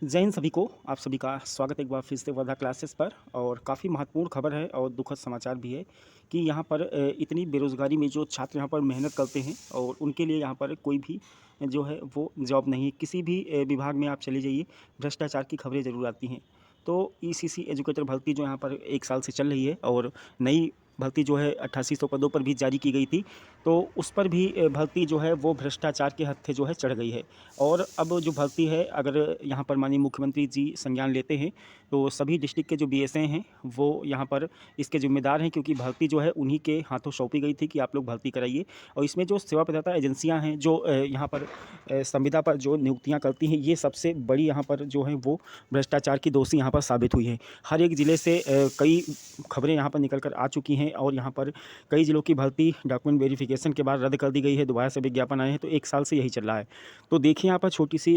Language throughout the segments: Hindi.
जय हिंद सभी को, आप सभी का स्वागत एक बार फिर से वर्धा क्लासेस पर। और काफ़ी महत्वपूर्ण खबर है और दुखद समाचार भी है कि यहाँ पर इतनी बेरोज़गारी में जो छात्र यहाँ पर मेहनत करते हैं और उनके लिए यहाँ पर कोई भी जो है वो जॉब नहीं है। किसी भी विभाग में आप चले जाइए, भ्रष्टाचार की खबरें ज़रूर आती हैं। तो ईसीसी एजुकेटर भर्ती जो यहाँ पर 1 साल से चल रही है और नई भर्ती जो है 8800 पदों पर भी जारी की गई थी, तो उस पर भी भर्ती जो है वो भ्रष्टाचार के हत्थे जो है चढ़ गई है। और अब जो भर्ती है, अगर यहाँ पर माननीय मुख्यमंत्री जी संज्ञान लेते हैं तो सभी डिस्ट्रिक्ट के जो बीएसए हैं वो यहाँ पर इसके जिम्मेदार हैं, क्योंकि भर्ती जो है उन्हीं के हाथों सौंपी गई थी कि आप लोग भर्ती कराइए। और इसमें जो सेवा प्रदाता एजेंसियाँ हैं जो यहाँ पर संविदा पर जो नियुक्तियाँ करती हैं, ये सबसे बड़ी यहाँ पर जो है वो भ्रष्टाचार की दोषी यहाँ पर साबित हुई है। हर एक ज़िले से कई खबरें यहाँ पर निकल कर आ चुकी हैं और यहाँ पर कई ज़िलों की भर्ती डॉक्यूमेंट वेरिफिकेशन के बाद रद्द कर दी गई है, दोबारा से विज्ञापन आए हैं। तो 1 साल से यही चल रहा है। तो देखिए यहाँ पर छोटी सी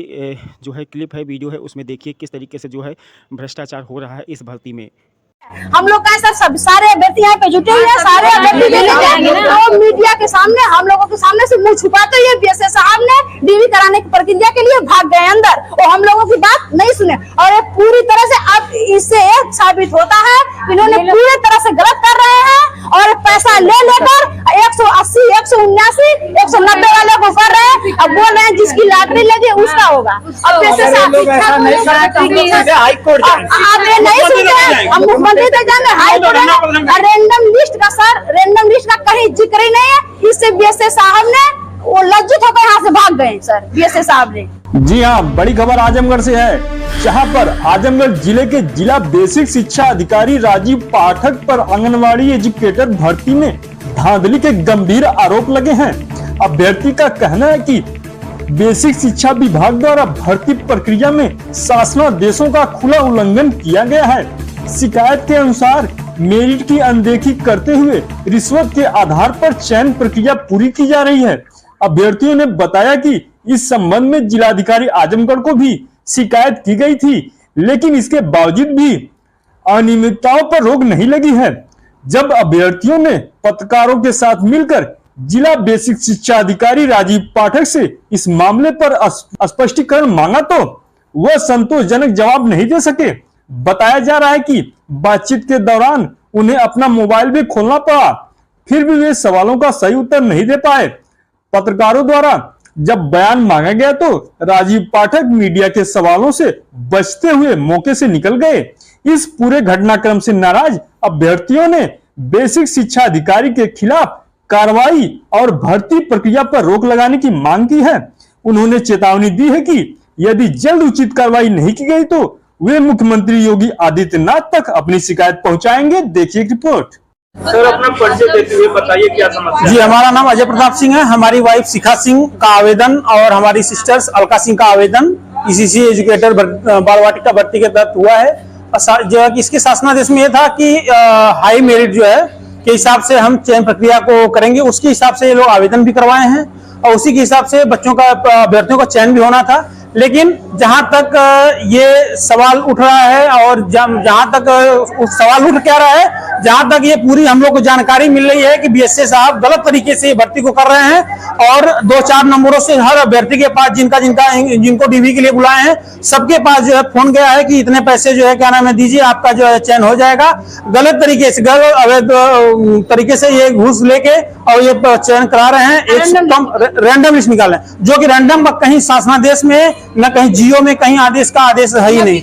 जो है क्लिप है, वीडियो है, उसमें देखिए किस तरीके से जो है भ्रष्टाचार हो रहा है इस भर्ती में। हम लोग का सब सारे अभ्यर्थी यहाँ पे जुटे हुए हैं, सारे अभ्यर्थी तो मीडिया के सामने हम लोगों के सामने से मुंह छुपाते हुए बीएसए साहब ने डीवी कराने की प्रक्रिया के लिए भाग गए अंदर और हम लोगों की बात नहीं सुने। और ये पूरी तरह से अब इससे साबित होता है इन्होंने पूरी तरह से गलत कर रहे हैं और पैसा ले लेकर 180, 179, 190 वाले को कर रहे हैं। अब बोल रहे हैं जिसकी लॉटरी लगी उसका होगा। अब जैसे आप ये नहीं सुनते, हम मुख्यमंत्री तक जाएंगे हाई कोर्ट। रेंडम लिस्ट का रेंडम लिस्ट का कहीं जिक्र ही नहीं है। इससे बीएसए साहब ने वो लज्जित होकर यहाँ से भाग गए सर बीएसए साहब ने। जी हाँ, बड़ी खबर आजमगढ़ से है, जहां पर आजमगढ़ जिले के जिला बेसिक शिक्षा अधिकारी राजीव पाठक पर आंगनवाड़ी एजुकेटर भर्ती में धांधली के गंभीर आरोप लगे हैं। अभ्यर्थी का कहना है कि बेसिक शिक्षा विभाग द्वारा भर्ती प्रक्रिया में शासनादेशों का खुला उल्लंघन किया गया है। शिकायत के अनुसार मेरिट की अनदेखी करते हुए रिश्वत के आधार पर चयन प्रक्रिया पूरी की जा रही है। अभ्यर्थियों ने बताया कि इस संबंध में जिलाधिकारी आजमगढ़ को भी शिकायत की गई थी, लेकिन इसके बावजूद भी अनियमितताओं पर रोक नहीं लगी है। जब अभ्यर्थियों ने पत्रकारों के साथ मिलकर जिला बेसिक शिक्षा अधिकारी राजीव पाठक से इस मामले पर स्पष्टीकरण मांगा तो वह संतोषजनक जवाब नहीं दे सके। बताया जा रहा है कि बातचीत के दौरान उन्हें अपना मोबाइल भी खोलना पड़ा, फिर भी वे सवालों का सही उत्तर नहीं दे पाए। पत्रकारों द्वारा जब बयान मांगा गया तो राजीव पाठक मीडिया के सवालों से बचते हुए मौके से निकल गए। इस पूरे घटनाक्रम से नाराज अभ्यर्थियों ने बेसिक शिक्षा अधिकारी के खिलाफ कार्रवाई और भर्ती प्रक्रिया पर रोक लगाने की मांग की है। उन्होंने चेतावनी दी है कि यदि जल्द उचित कार्रवाई नहीं की गई तो वे मुख्यमंत्री योगी आदित्यनाथ तक अपनी शिकायत पहुंचाएंगे। देखिए रिपोर्ट। सर, अपना परिचय देते हुए बताइए क्या समस्या। जी, हमारा नाम अजय प्रताप सिंह है। हमारी वाइफ शिखा सिंह का आवेदन और हमारी सिस्टर्स अलका सिंह का आवेदन ईसीसी एजुकेटर बाल वाटिका भर्ती के तहत हुआ है। जो इसके शासनादेश में यह था कि हाई मेरिट जो है के हिसाब से हम चयन प्रक्रिया को करेंगे, उसके हिसाब से ये लोग आवेदन भी करवाए हैं और उसी के हिसाब से बच्चों का अभ्यर्थियों का चयन भी होना था। लेकिन जहां तक ये सवाल उठ रहा है और जहां तक सवाल उठ क्या रहा है, जहां तक ये पूरी हम लोग को जानकारी मिल रही है कि बीएसए साहब गलत तरीके से भर्ती को कर रहे हैं और 2-4 नंबरों से हर अभ्यर्थी के पास जिनको डीवी के लिए बुलाए हैं सबके पास जो है फोन गया है कि इतने पैसे जो है क्या नाम है दीजिए, आपका जो है चयन हो जाएगा। गलत तरीके से अवैध तरीके से ये घूस लेके और ये चयन करा रहे हैं। एक रैंडम लिस्ट निकाल रहे हैं, जो कि रैंडम कहीं शासनादेश में न कहीं जियो में कहीं आदेश का आदेश है ही नहीं,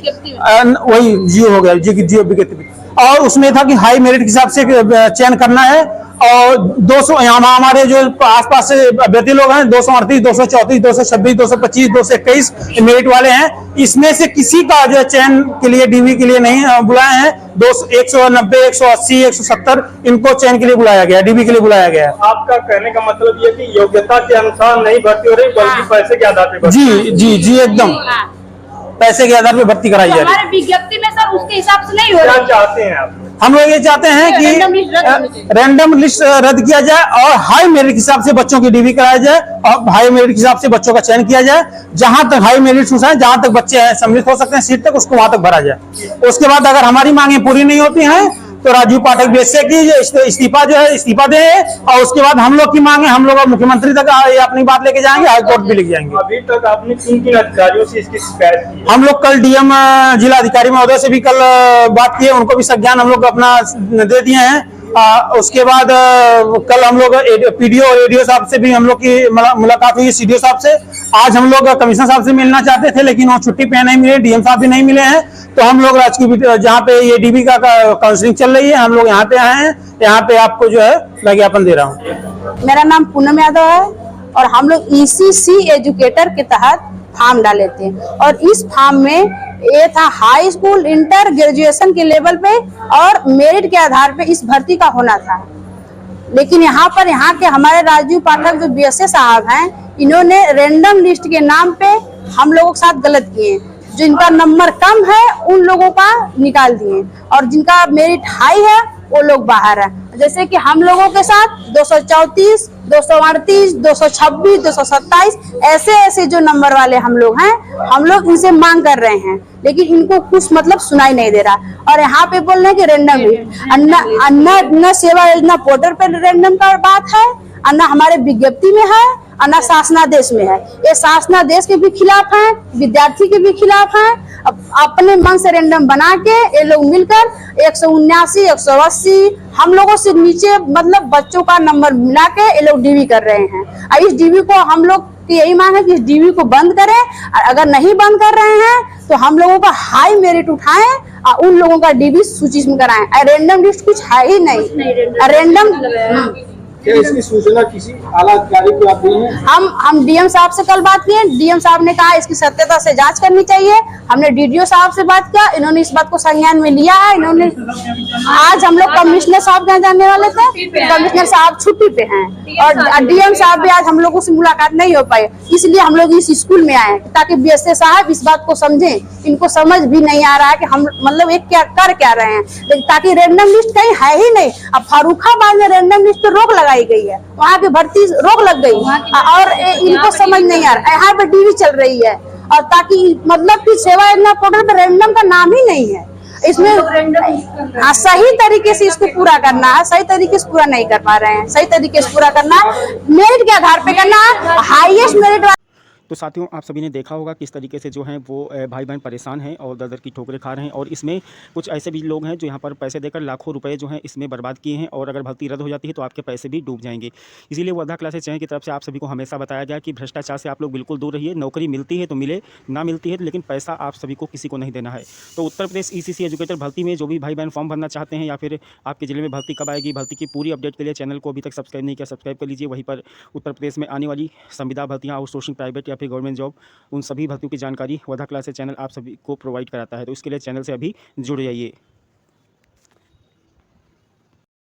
वही जियो हो गया, जियो विज्ञप्ति। और उसमें था कि हाई मेरिट के हिसाब से चयन करना है और 200 यहाँ हमारे जो आसपास से अभ्यर्थी लोग हैं 238, 234, 226, 225, 221 मेरिट वाले हैं। इसमें से किसी का जो चयन के लिए डीवी के लिए नहीं बुलाए हैं। 190, 180, 170 इनको चयन के लिए बुलाया गया, डीवी के लिए बुलाया गया। आपका कहने का मतलब ये कि योग्यता के अनुसार नहीं भर्ती हो रही बल्कि पैसे के आधार पर। जी एकदम पैसे के आधार पर भर्ती कराई जा रही है। हमारे विज्ञप्ति में सर उसके हिसाब से नहीं हो रहा। क्या चाहते हैं आप? हम लोग ये चाहते हैं कि रैंडम लिस्ट रद्द किया जाए और हाई मेरिट के हिसाब से बच्चों की डीवी कराया जाए और हाई मेरिट के हिसाब से बच्चों का चयन किया जाए। जहां तक हाई मेरिट जहां तक बच्चे सम्मिलित हो सकते हैं सीट तक, उसको वहां तक भरा जाए। उसके बाद अगर हमारी मांगे पूरी नहीं होती हैं तो राजीव पाठक बीएसए की इस्तीफा जो है इस्तीफा दे, और उसके बाद हम लोग की मांगे, हम लोग मुख्यमंत्री तक ये अपनी बात लेके जाएंगे, हाईकोर्ट भी लेके जाएंगे। अभी तक आपने किन किन अधिकारियों से इसकी शिकायत की? हम लोग कल डीएम जिला अधिकारी महोदय से भी कल बात किए, उनको भी संज्ञान हम लोग अपना दे दिए हैं। उसके बाद कल हम लोग पीडीओ और एडीओ साहब से भी हम लोग की मुलाकात हुई, सीडीओ साहब से। आज हम लोग कमिश्नर साहब से मिलना चाहते थे, लेकिन वो छुट्टी पे नहीं मिले, डीएम साहब भी नहीं मिले हैं। तो हम लोग राजकीय जहाँ पे ये डीबी का काउंसलिंग चल रही है, हम लोग यहाँ पे आए हैं। यहाँ पे आपको जो है विज्ञापन दे रहा हूँ। मेरा नाम पूनम यादव है और हम लोग ईसीसी एजुकेटर के तहत फॉर्म डाले थे, और इस फॉर्म में ये था हाई स्कूल, इंटर, ग्रेजुएशन के लेवल पे और मेरिट के आधार पे इस भर्ती का होना था। लेकिन यहाँ के हमारे राजीव पाठक जो बीएसए साहब हैं, इन्होंने रैंडम लिस्ट के नाम पे हम लोगों के साथ गलत किए। जिनका नंबर कम है उन लोगों का निकाल दिए, और जिनका मेरिट हाई है वो लोग बाहर है। जैसे कि हम लोगों के साथ 234, 238, 226, 227 ऐसे जो नंबर वाले हम लोग हैं, हम लोग इनसे मांग कर रहे हैं, लेकिन इनको कुछ मतलब सुनाई नहीं दे रहा। और यहाँ पे बोल रहे हैं कि रैंडम अन्ना सेवा योजना पोर्टल पर रैंडम का बात है, अन्ना हमारे विज्ञप्ति में है, अन्ना शासनादेश में है। ये शासनादेश के भी खिलाफ है, विद्यार्थी के भी खिलाफ है। अपने मन से रैंडम बना के ये लोग मिलकर 179, 180 हम लोगों से नीचे मतलब बच्चों का नंबर मिला के ये लोग डीवी कर रहे हैं। और इस डीवी को हम लोग की यही मांग है कि इस डीवी को बंद करें, और अगर नहीं बंद कर रहे हैं तो हम लोगों का हाई मेरिट उठाएं और उन लोगों का डीवी सूची में कराएं। रैंडम लिस्ट कुछ है ही नहीं, रैंडम। क्या इसकी सूचना किसी आला अधिकारी को आप दिए हैं? हम डीएम साहब से कल बात किए, डीएम साहब ने कहा इसकी सत्यता से जांच करनी चाहिए। हमने डीडीओ साहब से बात किया, इन्होंने इस बात को संज्ञान में लिया है। इन्होंने आज हम लोग कमिश्नर साहब के यहाँ जाने वाले थे, कमिश्नर साहब छुट्टी पे हैं, और डीएम साहब भी आज हम लोगों से मुलाकात नहीं हो पाई। इसलिए हम लोग इस स्कूल में आए ताकि बीएसए साहब इस बात को समझें। इनको समझ भी नहीं आ रहा है कि हम मतलब एक क्या कर क्या रहे हैं, लेकिन ताकि रैंडम लिस्ट कहीं है ही नहीं। अब फर्रुखाबाद में रैंडम लिस्ट पर रोक लगाई गई है, वहाँ की भर्ती रोक लग गई, और इनको समझ नहीं आ रहा। यहाँ पे डीवी चल रही है, और ताकि मतलब कि सेवा योजना पोर्टल पर रैंडम का नाम ही नहीं है। इसमें सही तरीके से इसको पूरा करना है, सही तरीके से पूरा नहीं कर पा रहे हैं। सही तरीके से पूरा करना है, मेरिट के आधार पे करना है, हाईएस्ट मेरिट। तो साथियों, आप सभी ने देखा होगा किस तरीके से जो हैं वो भाई बहन परेशान हैं और दर-दर की ठोकरें खा रहे हैं। और इसमें कुछ ऐसे भी लोग हैं जो यहाँ पर पैसे देकर लाखों रुपए जो हैं इसमें बर्बाद किए हैं, और अगर भर्ती रद्द हो जाती है तो आपके पैसे भी डूब जाएंगे। इसीलिए वर्धा क्लासेस चैनल की तरफ से आप सभी को हमेशा बताया गया कि भ्रष्टाचार से आप लोग बिल्कुल दूर रहिए। नौकरी मिलती है तो मिले, ना मिलती है लेकिन पैसा आप सभी को किसी को नहीं देना है। तो उत्तर प्रदेश ईसीसी एजुकेटर भर्ती में जो भी भाई बहन फॉर्म भरना चाहते हैं, या फिर आपके जिले में भर्ती कब आएगी, भर्ती की पूरी अपडेट के लिए चैनल को अभी तक सब्सक्राइब नहीं किया, सब्सक्राइब कर लीजिए। वहीं पर उत्तर प्रदेश में आने वाली संविदा भर्तियाँ, आउटसोर्सिंग, प्राइवेट या फिर गवर्नमेंट जॉब, उन सभी भर्तियों की जानकारी वर्धा क्लासेस चैनल आप सभी को प्रोवाइड कराता है। तो इसके लिए चैनल से अभी जुड़ जाइए।